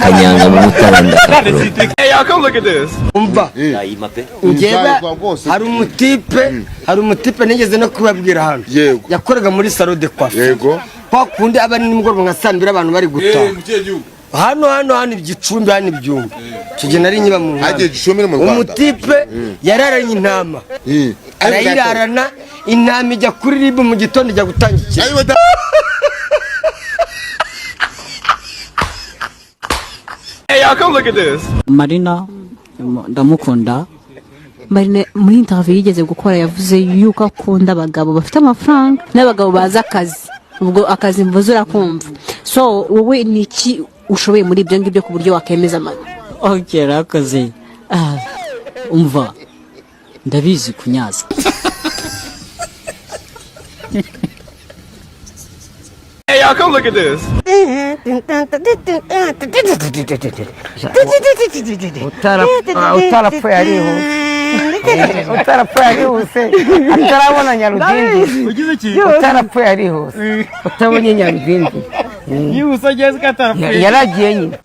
kanyanga mu mutaranda. Hey, y'all come look at this. Umva. Ujye hari umutipe nigeze no kubabwira hano. Yakoraga muri salon de coiffure. Yego. Kwa kundi abari nimugoroba ngasambira abantu bari gutaha. Hano igicumbi hano ibyumba. Kije nari nyiba mu Rwanda. Aje gicumbi mu Rwanda. Umutipe yararanye intama. Arayirarana intama ijya kuri ribu mu gitondo ijya gutangikira. Hey, y'all come look at this. Marina ndamukunda. Marina muri interview yigeze gukora yavuze yuko akunda abagabo bafite amafaranga n'abagabo baza akazi. Ubwo akazi mvuze urakumva. So wowe niki ushoboye muri ibyo ngibyo ku buryo wakemeza amana? Okay, rakoze. Umva. Ndabizi kunyaza. Hey, y'all come look at this. Utarapfa yariho. Utarapfa yariho se. Atarabona nyarudindi. Ugize iki? Utarapfa yariho. Utabonye nyarudindi. Yusa Jessica atarapfa. Yaragiye nyine.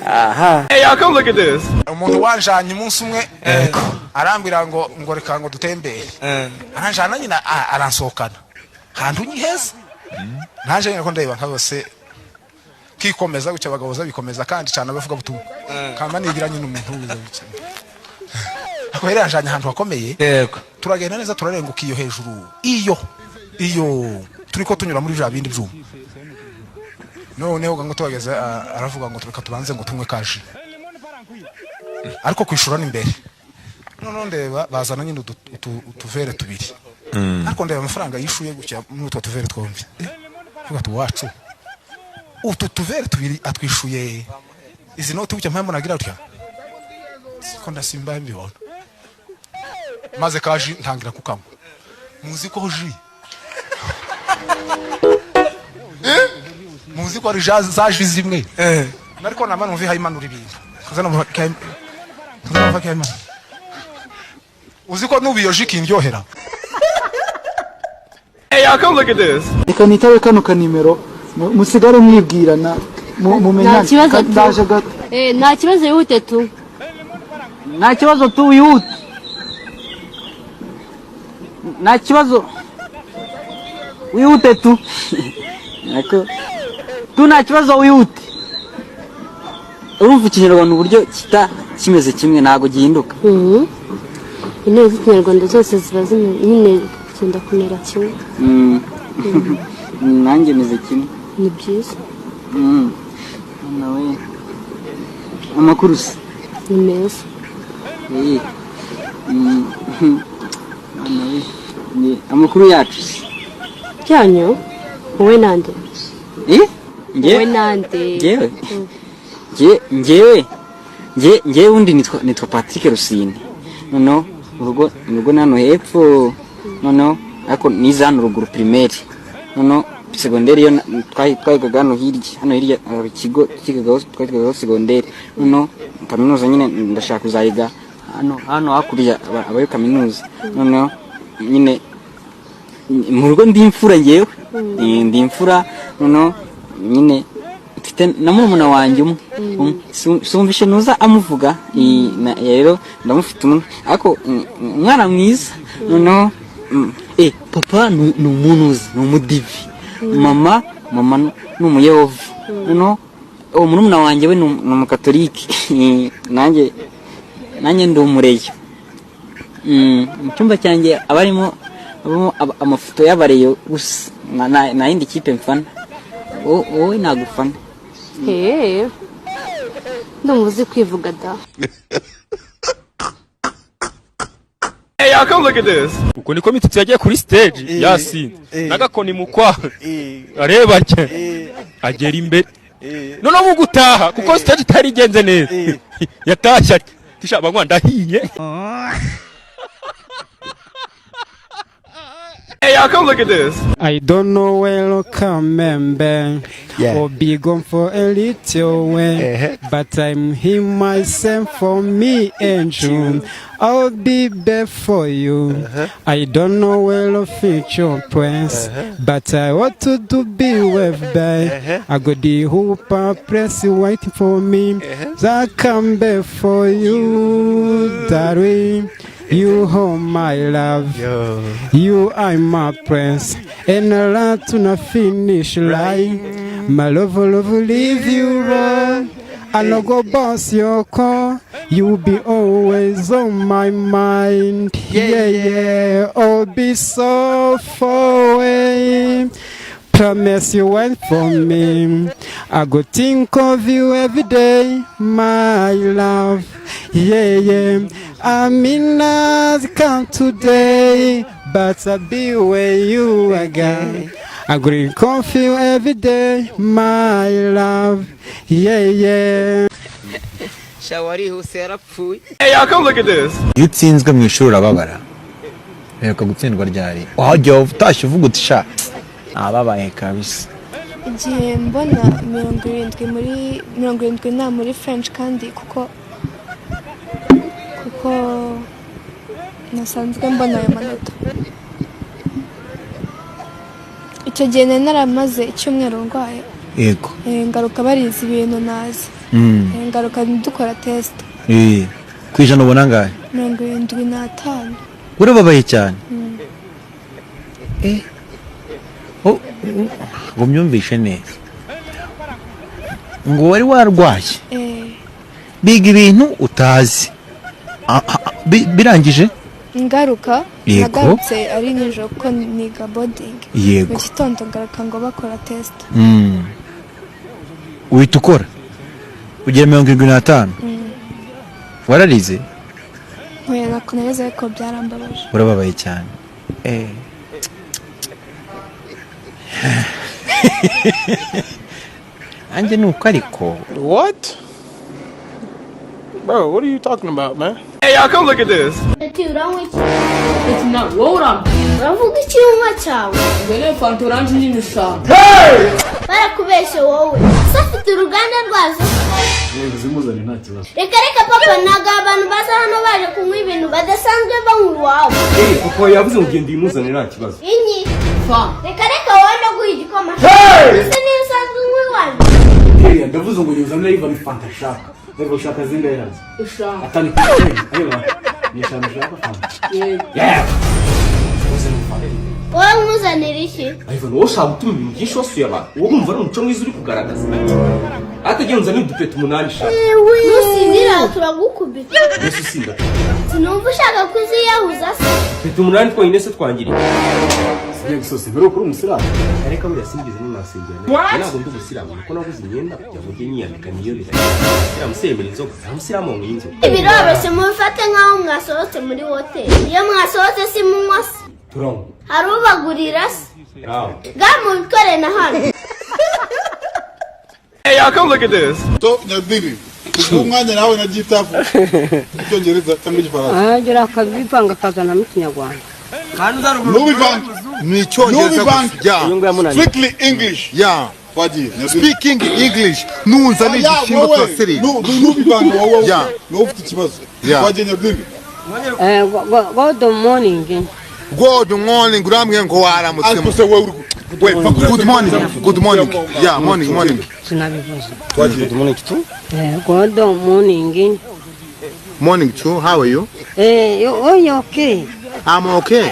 Aha. Hey, y'all come look at this. Umuntu wanjanye umunsi umwe arambira ngo reka ngo dutembere. Aranjana nyina aransokana. Hantu nyiheza. Naje nyine ko ndeba nkabose kikomeza gucya abagaboza bikomeza kandi cyane abavuga butumwa. Kamba nigira nyine umuntu ubiza bice. Ako yari anjanye ahantu hakomeye. Yego. Turagenda neza turarenguka iyo hejuru. Iyo turiko tunyura muri bya bindi byuma. Noneho ngo tubageze aravuga ngo tureka tubanze ngo tumwe kaje. Ariko kwishura ni imbere. None ndeba bazana nyine utuvere tubiri. Ariko ndeba amafaranga yishuye gucya muri utwo tuvere twombi. Vuga tuwacu. Utu tuvere tubiri atwishuye. Izi note bucya mpamvu nagira utya. Siko ndasimba mbibona. Maze kaje ntangira kukama. Muzi ko ji. Muzi ko ari zaje zimwe. Nariko namana mvi hayimanura ibintu. Kazana mu kayima. Uzi ko nubiyo jiki ndyohera. Hey, y'all come look at this. Reka nitawe kano kanimero musigare mwibwirana mumenya ndaje gato. Nta kibazo yihute tu. Nta kibazo tu wihute. Nta kibazo wihute tu. Nako tu nta kibazo wihute. Urumva ikinyarwanda uburyo kimeze kimwe nago gihinduka. Intebe z'ikinyarwanda zose ziba nyine cyenda kunera kimwe. Nanjye meze kimwe. Ni byiza. Nawe amakuru se ni meza. Nawe ni amakuru yacu. Cyanyo wowe nande? Wowe nande? Ngewe undi nitwa Patrick Rusine. Noneho urugo nano hepfo. Noneho ariko niza hano ruguru primaire. Noneho secondaire yo twayigaga hano hirya ikigo twayigagaho secondaire. Noneho kaminuza nyine ndashaka kuzayiga hano hakurya abayo kaminuza. Noneho nyine mu rugo ndi imfura ngewe. Ndi imfura. Noneho nyine mfite na murumuna wanjye umwe. Sumvishe nuza amuvuga. Rero ndamufite umuntu ariko umwana mwiza. Noneho papa ni umunuzi, ni umudivi. Mama ni umuyehova. Noneho murumuna wanjye we ni umukatolike. Nanjye ndi umureyo. Mu cyumba cyanjye abarimo amafoto y'abareyo gusa na yindi kipe mfana. Wowe nagufana. Ndumuzi kwivuga da. Hey, y'all come look at this. Uko niko mitutsi yagiye kuri stage yasi. Nagakoni mukwa. Areba cye. Agera imbere. None mu gutaha kuko stage itari genze neza. Yatashya tisha abanywa ndahiye. Hey, y'all, come look at this. I don't know where to come back or be gone for a little way, but I'm him myself for me and you. I'll be back for you. I don't know where to fit your press, but I want to do be with back. I got the hooper press waiting for me. I come back for you, that way. You are my love, you are my prince, and I love to not finish line. My love, leave you wrong. I no go boss your car, you be always on my mind. Yeah, oh be so far away. Promise you went for me. I go think of you every day, my love. Yeah. I mean not come today, but I'll be where you again. I go think of you every day, my love. Yeah. Shawari husera pfuye. Hey, y'all, come look at this. Iyo utsinzwe mu ishuri urababara. Reka gutsindwa ryari. Wajya utashye uvuga uti sha. Ababaye kabisa. Igihe mbona 70 na muri French kandi kuko nasanzwe mbona ayo manota. Icyo gihe naramaze icyumweru ndwaye. Yego. Ngaruka barizi ibintu nazi. Ngaruka dukora test. Kwijana ubona ngahe? 75. Urababaye cyane. Ngo myumvishe neza. Ngo wari warwaye. Biga ibintu utazi. Birangije? Ngaruka nagarutse ari nijoro ko niga boarding. Mu gitondo ngaruka ngo bakora test. Uhita ukora? Ugiye 75? Wararize? Oya nakuneze ko byarambabaje. Urababaye cyane. Anje nuko ariko. What? Bro, what are you talking about, man? Hey, y'all, come look at this. It's not road on. Uravuga icyuma cyawe. Ngene fanta orange nyine ushaka. Hey! Barakubeshe wowe. Safite uruganda rwazo. Zimuzane nta kibazo. Reka papa naga abantu baza hano baje kunywa ibintu badasanzwe banywa iwawe. Papa yavuze ngo genda imuzane nta kibazo. Inyi. Reka wowe no guha igikoma. Ese ni usanzwe unywa iwawe. Ndavuze ngo yuzane yiva ni fanta shaka. Reka ushaka zinga yarazi. Ushaka. Atani kuri. Areba. Nishana shaka fanta. Yeah. Wowe muzanira iki? Ivan wowe ushaka gutuma ibintu byinshi wasuye abantu. Wowe umva ari umuco mwiza uri kugaragaza. Atagiye unzana n'udupeta 8 shaka. Nusindira turagukubita. Yesu sinda. Sinumva ushaka kuziyahuza se. Peta 8 twonyine se twangiriye. Sinye gisose bero kuri umusiramu. Areka buriya singize n'inasengera. Ntabwo ndi umusiramu kuko naguze imyenda kugira ngo njye niyambika niyo birari. Yamusembera inzoga. Yamusiramu ngo inzoga. Ibirobese mufate nkaho mwasohotse muri hotel. Iyo mwasohotse si munywa se. Turong. Harubagurira se. Gamu bitore na hano. Hey, y'all, come look at this. So, Nyadiri, umwanya nawe na Tuff. Icyongereza cyangwa igifaransa. Agira akabivanga kazana mu Kinyarwanda. Ni icyongereza. Yeah. Strictly English. Yeah. Speaking English. Nuzane igishingo cya seri. Nubivanga wowe. Yeah. No ufite ikibazo. Waje Nyadiri. Good morning. Good morning. Urambye ngo waramutse. Wait, good morning. Yeah, morning. Sinabivuze. Good morning too? Good morning. Morning too. How are you? You okay? I'm okay.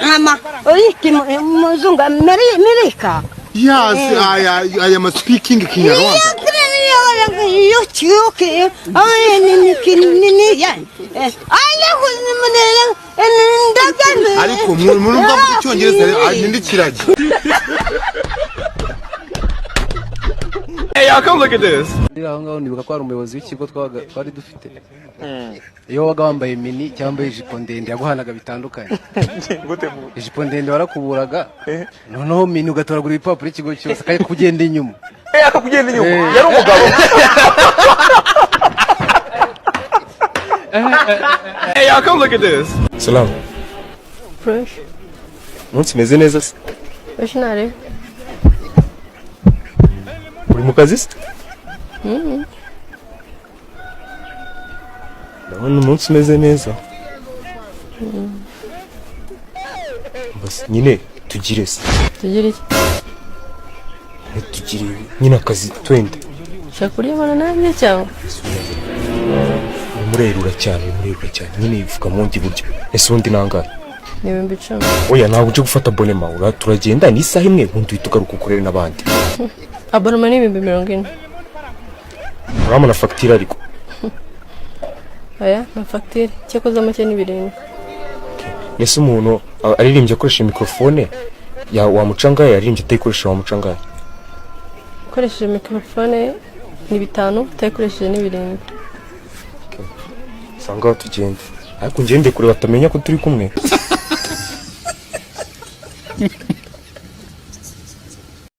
Mama, muzungu Amerika. Yes, I am speaking Kinyarwanda. Ariko murumva mu cyongereza ndikirage. Hey, y'all, come look at this. Aho ngaho nibuka ko ari umuyobozi w'ikigo twari dufite. Iyo waga wambaye mini cyangwa ijipo ndende yaguhanaga bitandukanye. Ijipo ndende warakuburaga. Noneho mini ugatoragura ibipapuro ikigo cyose akakugenda inyuma. Akakugenda inyuma. Yari umugabo. Hey, y'all, come look at this. Salam. Fresh. umunsi meze neza se Bashinare uri mu kazi se ndabona umunsi umeze neza basi nyine tugire se tugire iki tugire nyine akazi twende shakuriye bana nanjye cyangwa murerura cyane nyine ivuga mu ndi buryo ese undi nangaye niwe mbicamo oya ntabwo uje gufata abonema turagenda ni isaha imwe ubundi uhita ugaruka ukorere n'abandi abonema ni 40 urabona fagitire ariko aya na fagitire cyakoze make n'ibirenge ese umuntu aririmbye akoresha mikrofone ya wamucangaye aririmbye atayikoresha wamucangaye ukoresheje mikrofone ni 5 utayikoresheje n'ibirenge sanga tugende ariko ngende kure batamenya ko turi kumwe